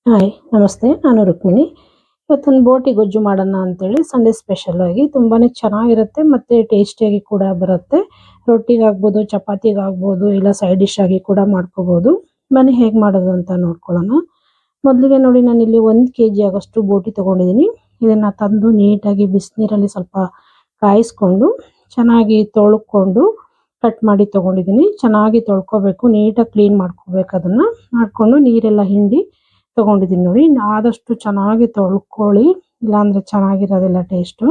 Hi ನಮಸ್ತೆ, ನಾನು ರುಕ್ಮಿಣಿ. ಇವತ್ತೊಂದು ಬೋಟಿ ಗೊಜ್ಜು ಮಾಡೋಣ ಅಂತೇಳಿ ಸಂಡೇ ಸ್ಪೆಷಲ್ ಆಗಿ ತುಂಬಾನೇ ಚೆನ್ನಾಗಿರುತ್ತೆ ಮತ್ತೆ ಟೇಸ್ಟಿಯಾಗಿ ಕೂಡ ಬರುತ್ತೆ. ರೊಟ್ಟಿಗಾಗ್ಬೋದು, ಚಪಾತಿಗಾಗ್ಬೋದು, ಇಲ್ಲ ಸೈಡ್ ಡಿಶ್ ಆಗಿ ಕೂಡ ಮಾಡ್ಕೋಬಹುದು. ಬನ್ನಿ ಹೇಗೆ ಮಾಡೋದು ಅಂತ ನೋಡ್ಕೊಳ್ಳೋಣ. ಮೊದಲಿಗೆ ನೋಡಿ, ನಾನಿಲ್ಲಿ 1 kg ಆಗೋಷ್ಟು ಬೋಟಿ ತಗೊಂಡಿದ್ದೀನಿ. ಇದನ್ನ ತಂದು ನೀಟಾಗಿ ಬಿಸಿನೀರಲ್ಲಿ ಸ್ವಲ್ಪ ಕಾಯಿಸ್ಕೊಂಡು ಚೆನ್ನಾಗಿ ತೊಳ್ಕೊಂಡು ಕಟ್ ಮಾಡಿ ತಗೊಂಡಿದ್ದೀನಿ. ಚೆನ್ನಾಗಿ ತೊಳ್ಕೊಬೇಕು, ನೀಟಾಗಿ ಕ್ಲೀನ್ ಮಾಡ್ಕೋಬೇಕು. ಅದನ್ನ ಮಾಡ್ಕೊಂಡು ನೀರೆಲ್ಲ ಹಿಂಡಿ ತಗೊಂಡಿದ್ದೀನಿ. ನೋಡಿ, ಆದಷ್ಟು ಚೆನ್ನಾಗಿ ತೊಳ್ಕೊಳ್ಳಿ, ಇಲ್ಲಾಂದ್ರೆ ಚೆನ್ನಾಗಿರೋದಿಲ್ಲ ಟೇಸ್ಟು.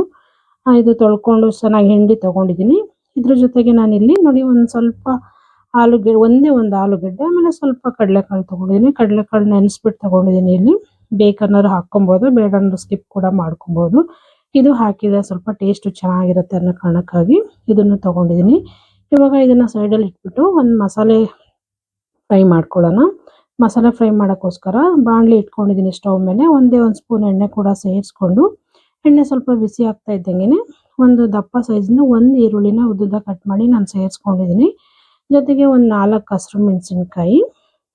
ಇದು ತೊಳ್ಕೊಂಡು ಚೆನ್ನಾಗಿ ಹಿಂಡಿ ತಗೊಂಡಿದ್ದೀನಿ. ಇದ್ರ ಜೊತೆಗೆ ನಾನಿಲ್ಲಿ ನೋಡಿ ಒಂದು ಸ್ವಲ್ಪ ಒಂದೇ ಒಂದು ಆಲೂಗಡ್ಡೆ, ಆಮೇಲೆ ಸ್ವಲ್ಪ ಕಡಲೆಕಾಳು ತಗೊಂಡಿದ್ದೀನಿ. ಕಡಲೆಕಾಳು ನೆನೆಸ್ಬಿಟ್ಟು ತಗೊಂಡಿದ್ದೀನಿ. ಇಲ್ಲಿ ಬೇಕನ್ನೋರು ಹಾಕೊಬೋದು, ಬೇಡ ಅನ್ನೋರು ಸ್ಕಿಪ್ ಕೂಡ ಮಾಡ್ಕೊಬೋದು. ಇದು ಹಾಕಿದ್ರೆ ಸ್ವಲ್ಪ ಟೇಸ್ಟ್ ಚೆನ್ನಾಗಿರುತ್ತೆ ಅನ್ನೋ ಕಾರಣಕ್ಕಾಗಿ ಇದನ್ನು ತಗೊಂಡಿದ್ದೀನಿ. ಇವಾಗ ಇದನ್ನ ಸೈಡಲ್ಲಿ ಇಟ್ಬಿಟ್ಟು ಒಂದು ಮಸಾಲೆ ಫ್ರೈ ಮಾಡ್ಕೊಳ್ಳೋಣ. ಮಸಾಲೆ ಫ್ರೈ ಮಾಡೋಕ್ಕೋಸ್ಕರ ಬಾಣಲಿ ಇಟ್ಕೊಂಡಿದ್ದೀನಿ ಸ್ಟವ್ ಮೇಲೆ. ಒಂದೇ ಒಂದು ಸ್ಪೂನ್ ಎಣ್ಣೆ ಕೂಡ ಸೇರಿಸ್ಕೊಂಡು, ಎಣ್ಣೆ ಸ್ವಲ್ಪ ಬಿಸಿ ಆಗ್ತಾ ಇದ್ದಂಗೆ ಒಂದು ದಪ್ಪ ಸೈಜಿಂದ ಒಂದು ಈರುಳ್ಳಿನ ಉದ್ದುದ್ದ ಕಟ್ ಮಾಡಿ ನಾನು ಸೇರಿಸ್ಕೊಂಡಿದ್ದೀನಿ. ಜೊತೆಗೆ ಒಂದು 4 ಹಸಿರು ಮೆಣಸಿನ್ಕಾಯಿ,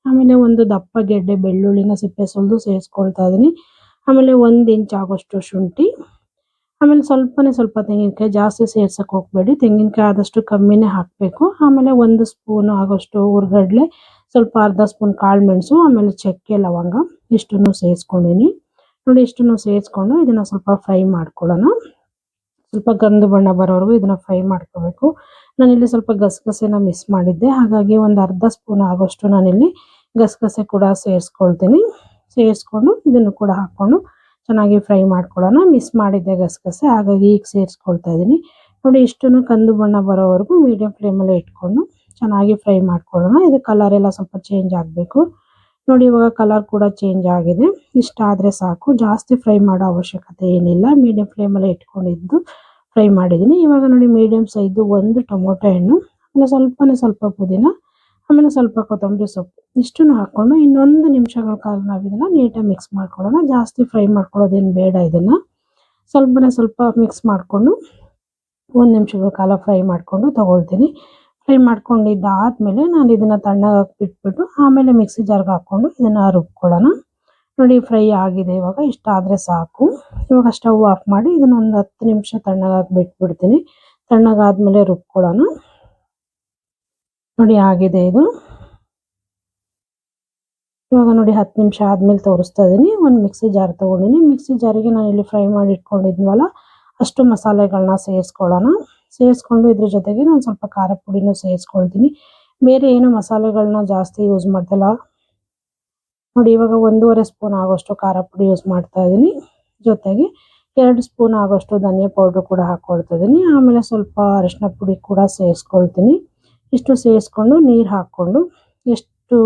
ಆಮೇಲೆ ಒಂದು ದಪ್ಪ ಗೆಡ್ಡೆ ಬೆಳ್ಳುಳ್ಳಿನ ಸಿಪ್ಪೆ ಸುಲಿದು ಸೇರಿಸ್ಕೊಳ್ತಾ ಇದ್ದೀನಿ. ಆಮೇಲೆ 1 ಇಂಚ್ ಆಗೋಷ್ಟು ಶುಂಠಿ, ಆಮೇಲೆ ಸ್ವಲ್ಪ ತೆಂಗಿನಕಾಯಿ. ಜಾಸ್ತಿ ಸೇರ್ಸಕ್ಕೆ ಹೋಗ್ಬೇಡಿ, ತೆಂಗಿನಕಾಯಿ ಆದಷ್ಟು ಕಮ್ಮಿನೇ ಹಾಕಬೇಕು. ಆಮೇಲೆ 1 ಸ್ಪೂನ್ ಆಗೋಷ್ಟು ಹುರ್ಗಡ್ಲೆ, ಸ್ವಲ್ಪ ಅರ್ಧ ಸ್ಪೂನ್ ಕಾಳು ಮೆಣಸು, ಆಮೇಲೆ ಚಕ್ಕೆ ಲವಂಗ ಇಷ್ಟನ್ನು ಸೇರಿಸ್ಕೊಂಡಿನಿ. ನೋಡಿ, ಇಷ್ಟನ್ನು ಸೇರಿಸ್ಕೊಂಡು ಇದನ್ನ ಸ್ವಲ್ಪ ಫ್ರೈ ಮಾಡ್ಕೊಳ್ಳೋಣ. ಸ್ವಲ್ಪ ಗಂಧು ಬಣ್ಣ ಬರೋವರೆಗೂ ಇದನ್ನ ಫ್ರೈ ಮಾಡ್ಕೋಬೇಕು. ನಾನಿಲ್ಲಿ ಸ್ವಲ್ಪ ಗಸಗಸೆನ ಮಿಸ್ ಮಾಡಿದ್ದೆ, ಹಾಗಾಗಿ ಒಂದು ಅರ್ಧ ಸ್ಪೂನ್ ಆಗೋಷ್ಟು ನಾನಿಲ್ಲಿ ಗಸಗಸೆ ಕೂಡ ಸೇರಿಸ್ಕೊಳ್ತೀನಿ. ಸೇರಿಸ್ಕೊಂಡು ಇದನ್ನು ಕೂಡ ಹಾಕೊಂಡು ಚೆನ್ನಾಗಿ ಫ್ರೈ ಮಾಡ್ಕೊಳ್ಳೋಣ. ಮಿಸ್ ಮಾಡಿದ್ದೆ ಗಸಗಸೆ, ಹಾಗಾಗಿ ಈಗ ಸೇರಿಸ್ಕೊಳ್ತಾ ಇದ್ದೀನಿ. ನೋಡಿ, ಇಷ್ಟನ್ನು ಕಂದು ಬಣ್ಣ ಬರೋವರೆಗೂ ಮೀಡಿಯಂ ಫ್ಲೇಮಲ್ಲೇ ಇಟ್ಕೊಂಡು ಚೆನ್ನಾಗಿ ಫ್ರೈ ಮಾಡ್ಕೊಳ್ಳೋಣ. ಇದು ಕಲರ್ ಎಲ್ಲ ಸ್ವಲ್ಪ ಚೇಂಜ್ ಆಗಬೇಕು. ನೋಡಿ, ಇವಾಗ ಕಲರ್ ಕೂಡ ಚೇಂಜ್ ಆಗಿದೆ. ಇಷ್ಟ ಆದರೆ ಸಾಕು, ಜಾಸ್ತಿ ಫ್ರೈ ಮಾಡೋ ಅವಶ್ಯಕತೆ ಏನಿಲ್ಲ. ಮೀಡಿಯಂ ಫ್ಲೇಮಲ್ಲೇ ಇಟ್ಕೊಂಡಿದ್ದು ಫ್ರೈ ಮಾಡಿದ್ದೀನಿ. ಇವಾಗ ನೋಡಿ, ಮೀಡಿಯಂ ಸೈಜು 1 ಟೊಮೊಟೊ ಹಣ್ಣು, ಆಮೇಲೆ ಸ್ವಲ್ಪ ಪುದೀನ, ಆಮೇಲೆ ಸ್ವಲ್ಪ ಕೊತ್ತಂಬರಿ ಸೊಪ್ಪು ಇಷ್ಟನ್ನು ಹಾಕ್ಕೊಂಡು ಇನ್ನೊಂದು ನಿಮಿಷಗಳ ಕಾಲ ನಾವು ಇದನ್ನ ನೀಟಾಗಿ ಮಿಕ್ಸ್ ಮಾಡ್ಕೊಳ್ಳೋಣ. ಜಾಸ್ತಿ ಫ್ರೈ ಮಾಡ್ಕೊಳ್ಳೋದೇನು ಬೇಡ. ಇದನ್ನ ಸ್ವಲ್ಪ ಮಿಕ್ಸ್ ಮಾಡಿಕೊಂಡು 1 ನಿಮಿಷಗಳ ಕಾಲ ಫ್ರೈ ಮಾಡಿಕೊಂಡು ತಗೊಳ್ತೀನಿ. ಫ್ರೈ ಮಾಡ್ಕೊಂಡಿದ್ದಾದ್ಮೇಲೆ ನಾನು ಇದನ್ನ ತಣ್ಣಗೆ ಬಿಟ್ಬಿಟ್ಟು ಆಮೇಲೆ ಮಿಕ್ಸಿ ಜಾರ್ಗೆ ಹಾಕ್ಕೊಂಡು ಇದನ್ನ ರುಬ್ಕೊಳ್ಳೋಣ. ನೋಡಿ, ಫ್ರೈ ಆಗಿದೆ. ಇವಾಗ ಇಷ್ಟ ಆದರೆ ಸಾಕು. ಇವಾಗ ಸ್ಟವ್ ಆಫ್ ಮಾಡಿ ಇದನ್ನ ಒಂದು 10 ನಿಮಿಷ ತಣ್ಣಗಾಗಿ ಬಿಟ್ಬಿಡ್ತೀನಿ. ತಣ್ಣಗಾದ್ಮೇಲೆ ರುಬ್ಕೊಳ್ಳೋಣ. ನೋಡಿ, ಆಗಿದೆ ಇದು. ಇವಾಗ ನೋಡಿ, 10 ನಿಮಿಷ ಆದ್ಮೇಲೆ ತೋರಿಸ್ತಾ ಇದ್ದೀನಿ. ಒಂದು ಮಿಕ್ಸಿ ಜಾರ್ ತಗೊಂಡಿನಿ. ಮಿಕ್ಸಿ ಜಾರಿಗೆ ನಾನು ಇಲ್ಲಿ ಫ್ರೈ ಮಾಡಿ ಇಟ್ಕೊಂಡಿದ್ವಲ್ಲ ಅಷ್ಟು ಮಸಾಲೆಗಳನ್ನ ಸೇರಿಸ್ಕೊಳ್ಳೋಣ. ಸೇರಿಸ್ಕೊಂಡು ಇದ್ರ ಜೊತೆಗೆ ನಾನು ಸ್ವಲ್ಪ ಖಾರ ಪುಡಿನೂ ಸೇರಿಸ್ಕೊಳ್ತೀನಿ. ಬೇರೆ ಏನು ಮಸಾಲೆಗಳನ್ನ ಜಾಸ್ತಿ ಯೂಸ್ ಮಾಡ್ತಿಲ್ಲ. ನೋಡಿ, ಇವಾಗ 1.5 ಸ್ಪೂನ್ ಆಗೋಷ್ಟು ಖಾರ ಪುಡಿ ಯೂಸ್ ಮಾಡ್ತಾ ಇದ್ದೀನಿ. ಜೊತೆಗೆ 2 ಸ್ಪೂನ್ ಆಗೋಷ್ಟು ಧನಿಯಾ ಪೌಡ್ರ್ ಕೂಡ ಹಾಕ್ಕೊಳ್ತಾ ಇದ್ದೀನಿ. ಆಮೇಲೆ ಸ್ವಲ್ಪ ಅರಿಶಿನ ಪುಡಿ ಕೂಡ ಸೇರಿಸ್ಕೊಳ್ತೀನಿ. ಇಷ್ಟು ಸೇರಿಸ್ಕೊಂಡು ನೀರು ಹಾಕ್ಕೊಂಡು, ಎಷ್ಟು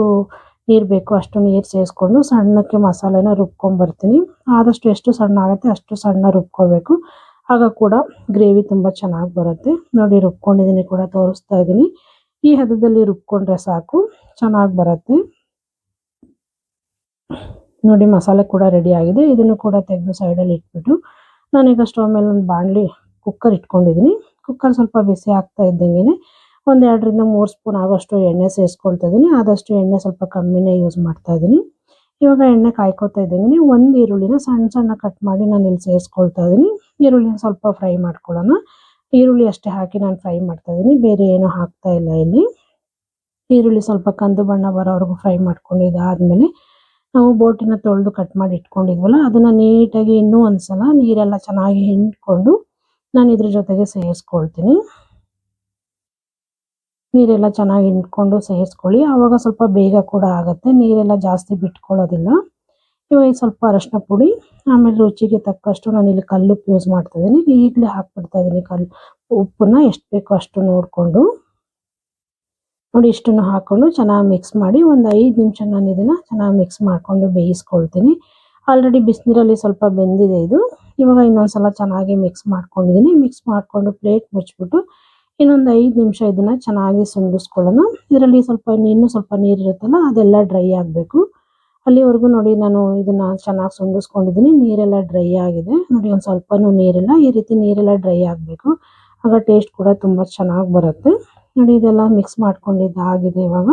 ನೀರು ಬೇಕೋ ಅಷ್ಟು ನೀರು ಸೇರಿಸ್ಕೊಂಡು ಸಣ್ಣಕ್ಕೆ ಮಸಾಲೆನ ರುಬ್ಕೊಂಡ್ಬರ್ತೀನಿ. ಆದಷ್ಟು ಎಷ್ಟು ಸಣ್ಣ ಆಗುತ್ತೆ ಅಷ್ಟು ಸಣ್ಣ ರುಬ್ಕೋಬೇಕು, ಆಗ ಕೂಡ ಗ್ರೇವಿ ತುಂಬ ಚೆನ್ನಾಗಿ ಬರುತ್ತೆ. ನೋಡಿ, ರುಬ್ಕೊಂಡಿದ್ದೀನಿ ಕೂಡ ತೋರಿಸ್ತಾ ಇದ್ದೀನಿ. ಈ ಹದದಲ್ಲಿ ರುಬ್ಕೊಂಡ್ರೆ ಸಾಕು, ಚೆನ್ನಾಗಿ ಬರುತ್ತೆ. ನೋಡಿ, ಮಸಾಲೆ ಕೂಡ ರೆಡಿ ಆಗಿದೆ. ಇದನ್ನು ಕೂಡ ತೆಗೆದು ಸೈಡಲ್ಲಿ ಇಟ್ಬಿಟ್ಟು ನಾನೀಗ ಸ್ಟವ್ ಮೇಲೆ ಒಂದು ಬಾಣಲಿ ಕುಕ್ಕರ್ ಇಟ್ಕೊಂಡಿದ್ದೀನಿ. ಕುಕ್ಕರ್ ಸ್ವಲ್ಪ ಬಿಸಿ ಆಗ್ತಾ ಇದ್ದಂಗೆ ಒಂದು 2ರಿಂದ 3 ಸ್ಪೂನ್ ಆಗೋಷ್ಟು ಎಣ್ಣೆ ಸೇರಿಸ್ಕೊಳ್ತಾ ಇದ್ದೀನಿ. ಆದಷ್ಟು ಎಣ್ಣೆ ಸ್ವಲ್ಪ ಕಮ್ಮಿನೇ ಯೂಸ್ ಮಾಡ್ತಾ ಇದ್ದೀನಿ. ಇವಾಗ ಎಣ್ಣೆ ಕಾಯ್ಕೋತಾ ಇದ್ದಂಗೆ 1 ಈರುಳ್ಳಿನ ಸಣ್ಣ ಕಟ್ ಮಾಡಿ ನಾನು ಇಲ್ಲಿ ಸೇರಿಸ್ಕೊಳ್ತಾ ಇದ್ದೀನಿ. ಈರುಳ್ಳಿನ ಸ್ವಲ್ಪ ಫ್ರೈ ಮಾಡ್ಕೊಳ್ಳೋಣ. ಈರುಳ್ಳಿ ಅಷ್ಟೇ ಹಾಕಿ ನಾನು ಫ್ರೈ ಮಾಡ್ತಾ ಇದ್ದೀನಿ, ಬೇರೆ ಏನು ಹಾಕ್ತಾ ಇಲ್ಲ ಇಲ್ಲಿ. ಈರುಳ್ಳಿ ಸ್ವಲ್ಪ ಕಂದು ಬಣ್ಣ ಬರೋವರೆಗೂ ಫ್ರೈ ಮಾಡ್ಕೊಂಡಿದ್ದಾದ್ಮೇಲೆ ನಾವು ಬೋಟಿನ ತೊಳೆದು ಕಟ್ ಮಾಡಿ ಇಟ್ಕೊಂಡಿದ್ವಲ್ಲ ಅದನ್ನ ನೀಟಾಗಿ ಇನ್ನೂ ಒಂದ್ಸಲ ನೀರೆಲ್ಲ ಚೆನ್ನಾಗಿ ಹಿಂಡ್ಕೊಂಡು ನಾನು ಇದ್ರ ಜೊತೆಗೆ ಸೇರಿಸ್ಕೊಳ್ತೀನಿ. ನೀರೆಲ್ಲ ಚೆನ್ನಾಗಿ ಹಿಂಡ್ಕೊಂಡು ಸೇರಿಸ್ಕೊಳ್ಳಿ, ಆವಾಗ ಸ್ವಲ್ಪ ಬೇಗ ಕೂಡ ಆಗುತ್ತೆ, ನೀರೆಲ್ಲ ಜಾಸ್ತಿ ಬಿಟ್ಕೊಳ್ಳೋದಿಲ್ಲ. ಇವಾಗ ಸ್ವಲ್ಪ ಅರಶಿನ ಪುಡಿ, ಆಮೇಲೆ ರುಚಿಗೆ ತಕ್ಕಷ್ಟು ನಾನು ಇಲ್ಲಿ ಕಲ್ಲುಪ್ಪು ಯೂಸ್ ಮಾಡ್ತಾ ಇದ್ದೀನಿ. ಈಗಲೇ ಹಾಕ್ಬಿಡ್ತಾ ಇದ್ದೀನಿ ಉಪ್ಪನ್ನ ಎಷ್ಟು ಬೇಕೋ ಅಷ್ಟು ನೋಡಿಕೊಂಡು. ನೋಡಿ, ಇಷ್ಟನ್ನು ಹಾಕ್ಕೊಂಡು ಚೆನ್ನಾಗಿ ಮಿಕ್ಸ್ ಮಾಡಿ ಒಂದು 5 ನಿಮಿಷ ನಾನು ಇದನ್ನು ಚೆನ್ನಾಗಿ ಮಿಕ್ಸ್ ಮಾಡಿಕೊಂಡು ಬೇಯಿಸ್ಕೊಳ್ತೀನಿ. ಆಲ್ರೆಡಿ ಬಿಸಿನೀರಲ್ಲಿ ಸ್ವಲ್ಪ ಬೆಂದಿದೆ ಇದು. ಇವಾಗ ಇನ್ನೊಂದ್ಸಲ ಚೆನ್ನಾಗಿ ಮಿಕ್ಸ್ ಮಾಡ್ಕೊಂಡಿದ್ದೀನಿ. ಮಿಕ್ಸ್ ಮಾಡಿಕೊಂಡು ಪ್ಲೇಟ್ ಮುಚ್ಚಿಬಿಟ್ಟು ಇನ್ನೊಂದು 5 ನಿಮಿಷ ಇದನ್ನು ಚೆನ್ನಾಗಿ ಸುಂಡಿಸ್ಕೊಳ್ಳೋಣ. ಇದರಲ್ಲಿ ಇನ್ನೂ ಸ್ವಲ್ಪ ನೀರಿರುತ್ತಲ್ಲ ಅದೆಲ್ಲ ಡ್ರೈ ಆಗಬೇಕು. ಅಲ್ಲಿವರೆಗೂ ನೋಡಿ, ನಾನು ಇದನ್ನು ಚೆನ್ನಾಗಿ ಸುಂಡಿಸ್ಕೊಂಡಿದ್ದೀನಿ. ನೀರೆಲ್ಲ ಡ್ರೈ ಆಗಿದೆ. ನೋಡಿ, ಒಂದು ಸ್ವಲ್ಪನೂ ನೀರಿಲ್ಲ. ಈ ರೀತಿ ನೀರೆಲ್ಲ ಡ್ರೈ ಆಗಬೇಕು, ಆಗ ಟೇಸ್ಟ್ ಕೂಡ ತುಂಬ ಚೆನ್ನಾಗಿ ಬರುತ್ತೆ. ನೋಡಿ, ಇದೆಲ್ಲ ಮಿಕ್ಸ್ ಮಾಡ್ಕೊಂಡಿದ್ದಾಗಿದೆ. ಇವಾಗ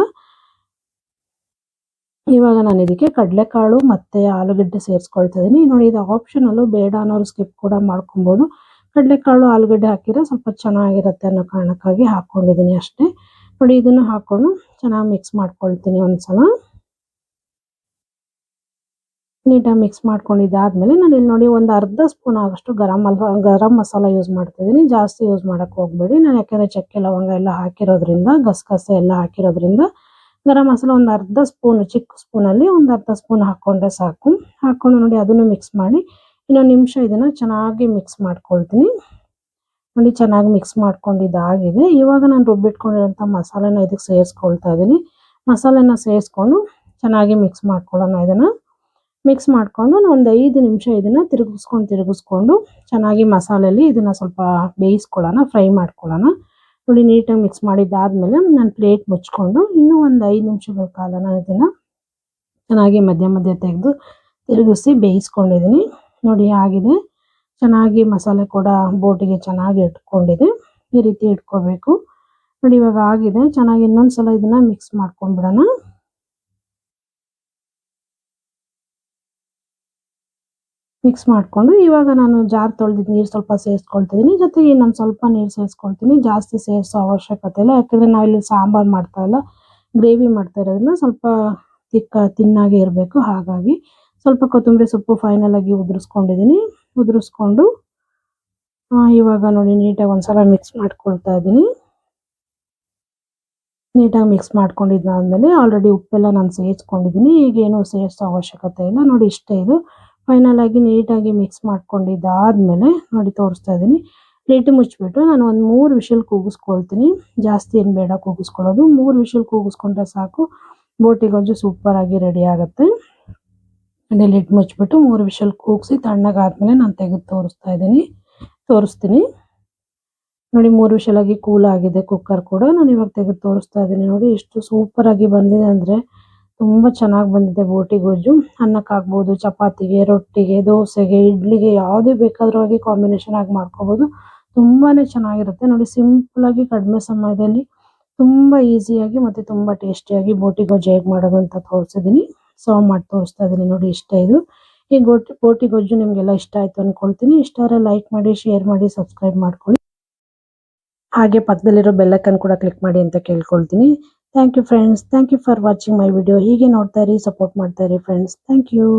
ಇವಾಗ ನಾನು ಇದಕ್ಕೆ ಕಡಲೆಕಾಳು ಮತ್ತು ಆಲೂಗಡ್ಡೆ ಸೇರಿಸ್ಕೊಳ್ತಾ ಇದ್ದೀನಿ. ನೋಡಿ ಇದು ಆಪ್ಷನಲ್ಲು, ಬೇಡ ಅನ್ನೋರು ಸ್ಕಿಪ್ ಕೂಡ ಮಾಡ್ಕೊಬೋದು. ಕಡಲೆಕಾಳು ಆಲೂಗಡ್ಡೆ ಹಾಕಿದ್ರೆ ಸ್ವಲ್ಪ ಚೆನ್ನಾಗಿರುತ್ತೆ ಅನ್ನೋ ಕಾರಣಕ್ಕಾಗಿ ಹಾಕ್ಕೊಂಡಿದ್ದೀನಿ ಅಷ್ಟೇ. ನೋಡಿ ಇದನ್ನು ಹಾಕ್ಕೊಂಡು ಚೆನ್ನಾಗಿ ಮಿಕ್ಸ್ ಮಾಡ್ಕೊಳ್ತೀನಿ ಒಂದ್ಸಲ. ನೀಟಾಗಿ ಮಿಕ್ಸ್ ಮಾಡ್ಕೊಂಡಿದ್ದಾದ್ಮೇಲೆ ನಾನು ಇಲ್ಲಿ ನೋಡಿ ಒಂದು ಅರ್ಧ ಸ್ಪೂನ್ ಆಗೋಷ್ಟು ಗರಂ ಮಸಾಲ ಯೂಸ್ ಮಾಡ್ತಿದ್ದೀನಿ. ಜಾಸ್ತಿ ಯೂಸ್ ಮಾಡೋಕ್ಕೆ ಹೋಗಬೇಡಿ. ನಾನು ಯಾಕೆಂದರೆ ಚಕ್ಕೆ ಲವಂಗ ಎಲ್ಲ ಹಾಕಿರೋದ್ರಿಂದ, ಗಸಗಸೆ ಎಲ್ಲ ಹಾಕಿರೋದ್ರಿಂದ ಗರಂ ಮಸಾಲ ಒಂದು ಅರ್ಧ ಸ್ಪೂನ್, ಚಿಕ್ಕ ಸ್ಪೂನಲ್ಲಿ ಒಂದು ಅರ್ಧ ಸ್ಪೂನ್ ಹಾಕ್ಕೊಂಡ್ರೆ ಸಾಕು. ಹಾಕ್ಕೊಂಡು ನೋಡಿ ಅದನ್ನು ಮಿಕ್ಸ್ ಮಾಡಿ ಇನ್ನೊಂದು ನಿಮಿಷ ಇದನ್ನು ಚೆನ್ನಾಗಿ ಮಿಕ್ಸ್ ಮಾಡ್ಕೊಳ್ತೀನಿ. ನೋಡಿ ಚೆನ್ನಾಗಿ ಮಿಕ್ಸ್ ಮಾಡ್ಕೊಂಡಿದ್ದಾಗಿದೆ. ಇವಾಗ ನಾನು ರುಬ್ಬಿಟ್ಕೊಂಡಿರೋಂಥ ಮಸಾಲೆನ ಇದಕ್ಕೆ ಸೇರಿಸ್ಕೊಳ್ತಾ ಇದ್ದೀನಿ. ಮಸಾಲೆನ ಸೇರಿಸ್ಕೊಂಡು ಚೆನ್ನಾಗಿ ಮಿಕ್ಸ್ ಮಾಡ್ಕೊಳ್ಳೋಣ. ಇದನ್ನು ಮಿಕ್ಸ್ ಮಾಡಿಕೊಂಡು ಒಂದು 5 ನಿಮಿಷ ಇದನ್ನು ತಿರುಗಿಸ್ಕೊಂಡು ಚೆನ್ನಾಗಿ ಮಸಾಲೆಯಲ್ಲಿ ಇದನ್ನು ಸ್ವಲ್ಪ ಬೇಯಿಸ್ಕೊಳ್ಳೋಣ, ಫ್ರೈ ಮಾಡ್ಕೊಳ್ಳೋಣ. ನೋಡಿ ನೀಟಾಗಿ ಮಿಕ್ಸ್ ಮಾಡಿದ್ದಾದಮೇಲೆ ನಾನು ಪ್ಲೇಟ್ ಮುಚ್ಕೊಂಡು ಇನ್ನೂ ಒಂದು 5 ನಿಮಿಷಗಳ ಕಾಲ ನಾನು ಇದನ್ನು ಚೆನ್ನಾಗಿ ಮಧ್ಯ ತೆಗೆದು ತಿರುಗಿಸಿ ಬೇಯಿಸ್ಕೊಂಡಿದ್ದೀನಿ. ನೋಡಿ ಆಗಿದೆ. ಚೆನ್ನಾಗಿ ಮಸಾಲೆ ಕೂಡ ಬೋಟಿಗೆ ಚೆನ್ನಾಗಿ ಇಟ್ಕೊಂಡಿದೆ. ಈ ರೀತಿ ಇಟ್ಕೋಬೇಕು. ನೋಡಿ ಇವಾಗ ಆಗಿದೆ. ಚೆನ್ನಾಗಿ ಇನ್ನೊಂದು ಸಲ ಇದನ್ನು ಮಿಕ್ಸ್ ಮಾಡ್ಕೊಂಡ್ಬಿಡೋಣ. ಮಿಕ್ಸ್ ಮಾಡಿಕೊಂಡು ಇವಾಗ ನಾನು ಜಾರ್ ತೊಳೆದಿದ್ದು ನೀರು ಸ್ವಲ್ಪ ಸೇರಿಸ್ಕೊಳ್ತಿದ್ದೀನಿ. ಜೊತೆಗೆ ಇನ್ನೊಂದು ಸ್ವಲ್ಪ ನೀರು ಸೇರಿಸ್ಕೊಳ್ತೀನಿ. ಜಾಸ್ತಿ ಸೇರಿಸೋ ಅವಶ್ಯಕತೆ ಇಲ್ಲ, ಯಾಕಂದರೆ ನಾವಿಲ್ಲಿ ಸಾಂಬಾರು ಮಾಡ್ತಾ ಇಲ್ಲ, ಗ್ರೇವಿ ಮಾಡ್ತಾ ಇರೋದ್ರಿಂದ ಸ್ವಲ್ಪ ತಿನ್ನಾಗಿ ಇರಬೇಕು. ಹಾಗಾಗಿ ಸ್ವಲ್ಪ ಕೊತ್ತಂಬರಿ ಸೊಪ್ಪು ಫೈನಲಾಗಿ ಉದುರಿಸ್ಕೊಂಡು ಇವಾಗ ನೋಡಿ ನೀಟಾಗಿ ಒಂದ್ಸಲ ಮಿಕ್ಸ್ ಮಾಡ್ಕೊಳ್ತಾ ಇದ್ದೀನಿ. ನೀಟಾಗಿ ಮಿಕ್ಸ್ ಮಾಡ್ಕೊಂಡಿದ್ದಾದಮೇಲೆ ಆಲ್ರೆಡಿ ಉಪ್ಪೆಲ್ಲ ನಾನು ಸೇರಿಸ್ಕೊಂಡಿದ್ದೀನಿ. ಈಗೇನು ಸೇರಿಸೋ ಅವಶ್ಯಕತೆ ಇಲ್ಲ. ನೋಡಿ ಇಷ್ಟೇ ಇದು. ಫೈನಲ್ ಆಗಿ ನೀಟಾಗಿ ಮಿಕ್ಸ್ ಮಾಡ್ಕೊಂಡಿದ್ದಾದ್ಮೇಲೆ ನೋಡಿ ತೋರಿಸ್ತಾ ಇದ್ದೀನಿ. ಲಿಡ್ ಮುಚ್ಚಿಬಿಟ್ಟು ನಾನು ಒಂದು 3 ವಿಷಲ್ ಕೂಗಿಸ್ಕೊಳ್ತೀನಿ. ಜಾಸ್ತಿ ಏನು ಬೇಡ ಕೂಗಿಸ್ಕೊಳ್ಳೋದು. 3 ವಿಷಲ್ ಕೂಗಿಸ್ಕೊಂಡ್ರೆ ಸಾಕು. ಬೋಟಿ ಗೊಜ್ಜು ಸೂಪರಾಗಿ ರೆಡಿ ಆಗುತ್ತೆ. ಅದೇ ಲಿಡ್ ಮುಚ್ಚಿಬಿಟ್ಟು 3 ವಿಷಲ್ ಕೂಗಿಸಿ ತಣ್ಣಗಾದ್ಮೇಲೆ ನಾನು ತೆಗೆದು ತೋರಿಸ್ತೀನಿ. ನೋಡಿ 3 ವಿಷಲಾಗಿ ಕೂಲ್ ಆಗಿದೆ ಕುಕ್ಕರ್ ಕೂಡ. ನಾನು ಇವಾಗ ತೆಗೆದು ತೋರಿಸ್ತಾ ಇದ್ದೀನಿ. ನೋಡಿ ಎಷ್ಟು ಸೂಪರಾಗಿ ಬಂದಿದೆ ಅಂದರೆ ತುಂಬ ಚೆನ್ನಾಗಿ ಬಂದಿದೆ ಬೋಟಿ ಗೊಜ್ಜು. ಅನ್ನಕ್ಕಾಗ್ಬೋದು, ಚಪಾತಿಗೆ, ರೊಟ್ಟಿಗೆ, ದೋಸೆಗೆ, ಇಡ್ಲಿಗೆ ಯಾವುದೇ ಬೇಕಾದರೂ ಆಗಿ ಕಾಂಬಿನೇಷನ್ ಆಗಿ ಮಾಡ್ಕೋಬೋದು. ತುಂಬಾ ಚೆನ್ನಾಗಿರುತ್ತೆ. ನೋಡಿ ಸಿಂಪಲಾಗಿ ಕಡಿಮೆ ಸಮಯದಲ್ಲಿ ತುಂಬ ಈಸಿಯಾಗಿ ಮತ್ತು ತುಂಬ ಟೇಸ್ಟಿಯಾಗಿ ಬೋಟಿ ಗೊಜ್ಜು ಹೇಗೆ ಮಾಡೋದು ಅಂತ ತೋರಿಸಿದ್ದೀನಿ. ಸರ್ವ್ ಮಾಡಿ ತೋರಿಸ್ತಾ ಇದ್ದೀನಿ. ನೋಡಿ ಇಷ್ಟ ಇದು. ಈ ಬೋಟಿ ಗೊಜ್ಜು ನಿಮಗೆಲ್ಲ ಇಷ್ಟ ಆಯಿತು ಅಂದ್ಕೊಳ್ತೀನಿ. ಇಷ್ಟ ಆದರೆ ಲೈಕ್ ಮಾಡಿ, ಶೇರ್ ಮಾಡಿ, ಸಬ್ಸ್ಕ್ರೈಬ್ ಮಾಡ್ಕೊಳ್ಳಿ. ಹಾಗೆ ಪಕ್ಕದಲ್ಲಿರೋ ಬೆಲ್ ಐಕಾನ್ ಕೂಡ ಕ್ಲಿಕ್ ಮಾಡಿ ಅಂತ ಕೇಳ್ಕೊಳ್ತೀನಿ. Thank you friends. Thank you for watching my video. ಹೀಗೆ ನೋಡ್ತಾ ಇರಿ, ಸಪೋರ್ಟ್ ಮಾಡ್ತಾ ಇರಿ ಫ್ರೆಂಡ್ಸ್. Thank you.